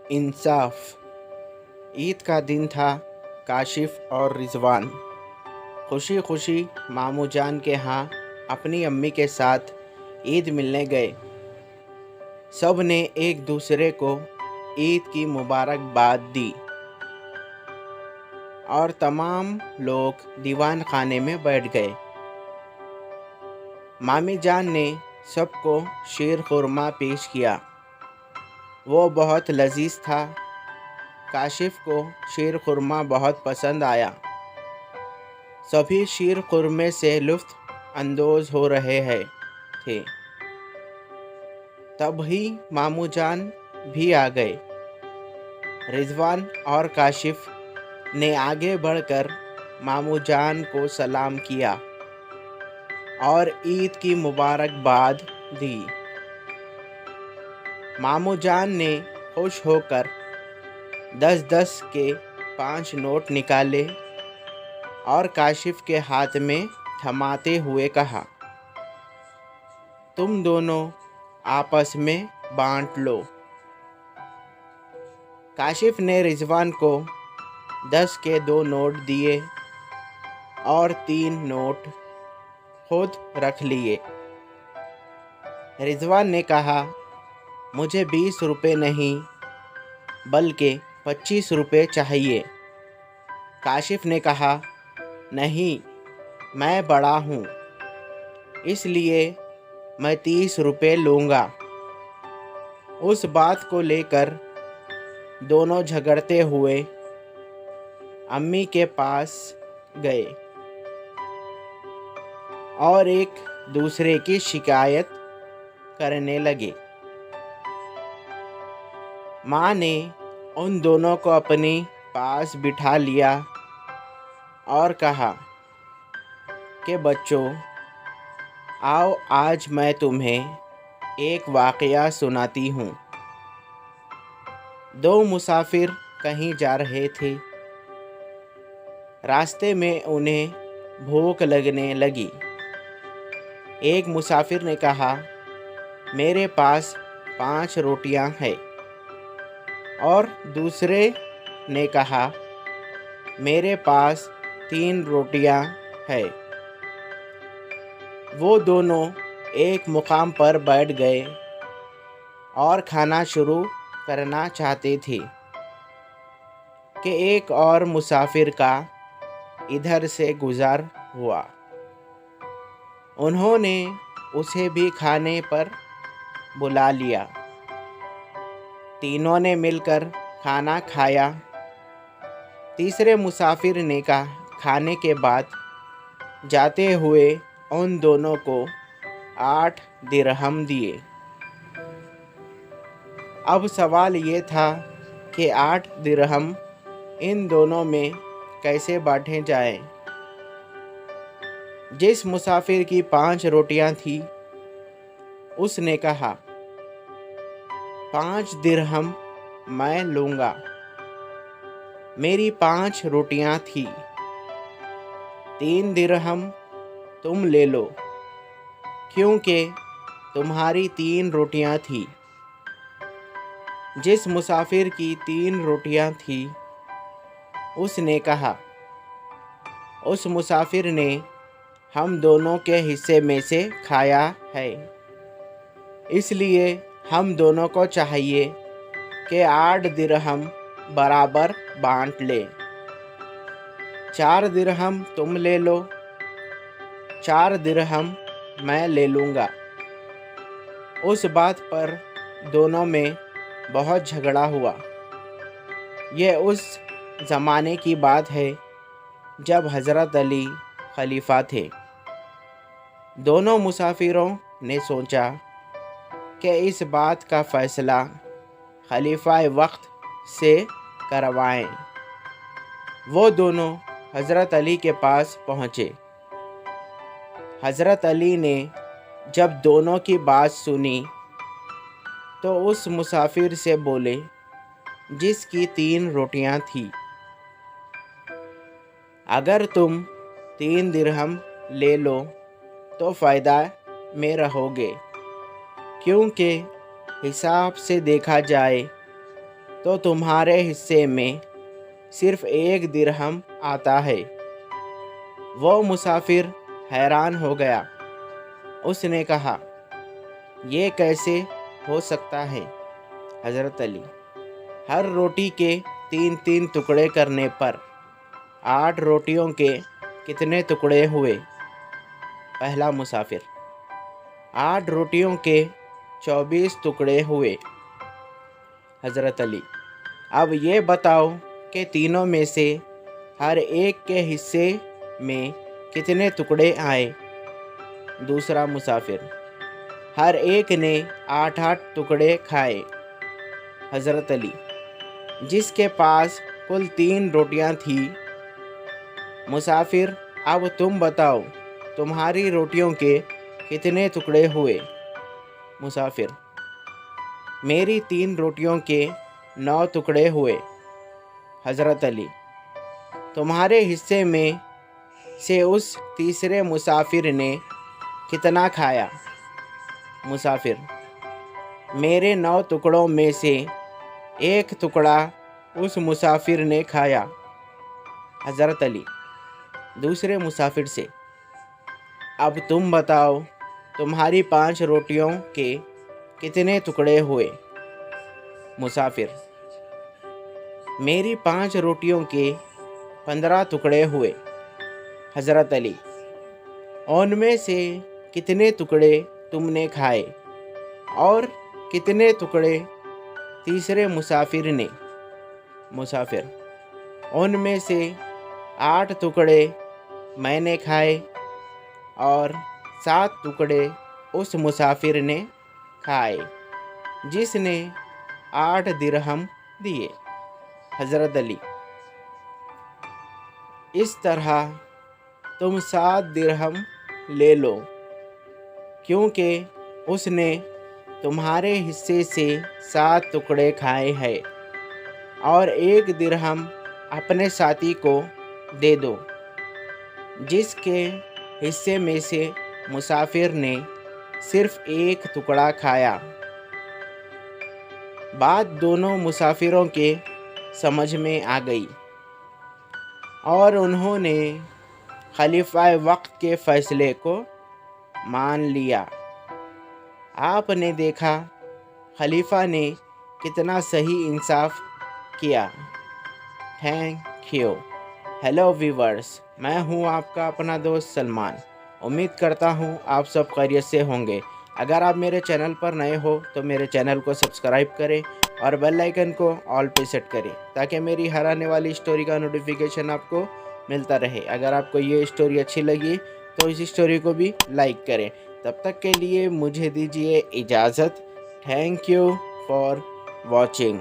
इंसाफ। ईद का दिन था। काशिफ और रिजवान खुशी खुशी मामू जान के यहाँ अपनी अम्मी के साथ ईद मिलने गए। सब ने एक दूसरे को ईद की मुबारकबाद दी और तमाम लोग दीवान खाने में बैठ गए। मामी जान ने सबको शीर खुरमा पेश किया। वो बहुत लजीज था। काशिफ को शीर खुरमा बहुत पसंद आया। सभी शीर खुरमे से लुत्फ़ अंदोज़ हो रहे थे। तभी मामू जान भी आ गए। रिजवान और काशिफ ने आगे बढ़कर मामू जान को सलाम किया और ईद की मुबारकबाद दी। मामू जान ने खुश होकर 10-10 के 5 नोट निकाले और काशिफ के हाथ में थमाते हुए कहा, तुम दोनों आपस में बांट लो। काशिफ ने रिजवान को 10 के 2 नोट दिए और 3 नोट खुद रख लिए। रिजवान ने कहा, मुझे 20 रुपये नहीं बल्कि 25 रुपये चाहिए। काशिफ ने कहा, नहीं, मैं बड़ा हूँ, इसलिए मैं 30 रुपये लूँगा। उस बात को लेकर दोनों झगड़ते हुए अम्मी के पास गए और एक दूसरे की शिकायत करने लगे। माँ ने उन दोनों को अपने पास बिठा लिया और कहा कि बच्चों, आओ आज मैं तुम्हें एक वाक़या सुनाती हूँ। 2 मुसाफिर कहीं जा रहे थे। रास्ते में उन्हें भूख लगने लगी। एक मुसाफिर ने कहा, मेरे पास 5 रोटियां हैं, और दूसरे ने कहा, मेरे पास 3 रोटियां हैं। वो दोनों एक मुकाम पर बैठ गए और खाना शुरू करना चाहते थे कि एक और मुसाफिर का इधर से गुज़र हुआ। उन्होंने उसे भी खाने पर बुला लिया। तीनों ने मिलकर खाना खाया। तीसरे मुसाफिर ने खाने के बाद जाते हुए उन दोनों को 8 दिरहम दिए। अब सवाल ये था कि 8 दिरहम इन दोनों में कैसे बांटे जाएं। जिस मुसाफिर की 5 रोटियां थी, उसने कहा, 5 दिरहम मैं लूँगा। मेरी 5 रोटियां थी। 3 दिरहम तुम ले लो, क्योंकि तुम्हारी 3 रोटियां थी। जिस मुसाफिर की 3 रोटियां थी, उसने कहा, उस मुसाफिर ने हम दोनों के हिस्से में से खाया है, इसलिए हम दोनों को चाहिए कि 8 दिरहम बराबर बांट ले। 4 दिरहम तुम ले लो, 4 दिरहम मैं ले लूँगा। उस बात पर दोनों में बहुत झगड़ा हुआ। यह उस ज़माने की बात है जब हज़रत अली खलीफा थे। दोनों मुसाफिरों ने सोचा कि इस बात का फ़ैसला खलीफा वक्त से करवाएं। वो दोनों हज़रत अली के पास पहुँचे। हज़रत अली ने जब दोनों की बात सुनी तो उस मुसाफिर से बोले जिसकी 3 रोटियां थी, अगर तुम 3 दिरहम ले लो तो फ़ायदा में रहोगे, क्योंकि हिसाब से देखा जाए तो तुम्हारे हिस्से में सिर्फ 1 दिरहम आता है। वो मुसाफिर हैरान हो गया। उसने कहा, ये कैसे हो सकता है हज़रत अली? हर रोटी के 3-3 टुकड़े करने पर 8 रोटियों के कितने टुकड़े हुए? पहला मुसाफिर, 8 रोटियों के 24 टुकड़े हुए। हज़रत अली, अब ये बताओ कि तीनों में से हर एक के हिस्से में कितने टुकड़े आए? दूसरा मुसाफिर, हर एक ने 8-8 टुकड़े खाए। हज़रत अली, जिसके पास कुल 3 रोटियां थी। मुसाफिर, अब तुम बताओ तुम्हारी रोटियों के कितने टुकड़े हुए? मुसाफिर, मेरी 3 रोटियों के 9 टुकड़े हुए। हज़रत अली, तुम्हारे हिस्से में से उस तीसरे मुसाफिर ने कितना खाया? मुसाफिर, मेरे 9 टुकड़ों में से 1 टुकड़ा उस मुसाफिर ने खाया। हज़रत अली, दूसरे मुसाफिर से, अब तुम बताओ तुम्हारी 5 रोटियों के कितने टुकड़े हुए? मुसाफिर, मेरी 5 रोटियों के 15 टुकड़े हुए। हज़रत अली, उनमें से कितने टुकड़े तुमने खाए और कितने टुकड़े तीसरे मुसाफिर ने? मुसाफिर, उनमें से 8 टुकड़े मैंने खाए और 7 टुकड़े उस मुसाफिर ने खाए जिसने 8 दिरहम दिए। हज़रत अली, इस तरह तुम 7 दिरहम ले लो, क्योंकि उसने तुम्हारे हिस्से से 7 टुकड़े खाए हैं, और 1 दिरहम अपने साथी को दे दो जिसके हिस्से में से मुसाफिर ने सिर्फ 1 टुकड़ा खाया। बात दोनों मुसाफिरों के समझ में आ गई और उन्होंने खलीफा वक्त के फ़ैसले को मान लिया। आपने देखा खलीफा ने कितना सही इंसाफ किया। Thank you. हेलो व्यूवर्स, मैं हूं आपका अपना दोस्त सलमान। उम्मीद करता हूं आप सब खैरियत से होंगे। अगर आप मेरे चैनल पर नए हो तो मेरे चैनल को सब्सक्राइब करें और बेल आइकन को ऑल पे सेट करें ताकि मेरी हर आने वाली स्टोरी का नोटिफिकेशन आपको मिलता रहे। अगर आपको ये स्टोरी अच्छी लगी तो इस स्टोरी को भी लाइक करें। तब तक के लिए मुझे दीजिए इजाज़त। Thank you for watching.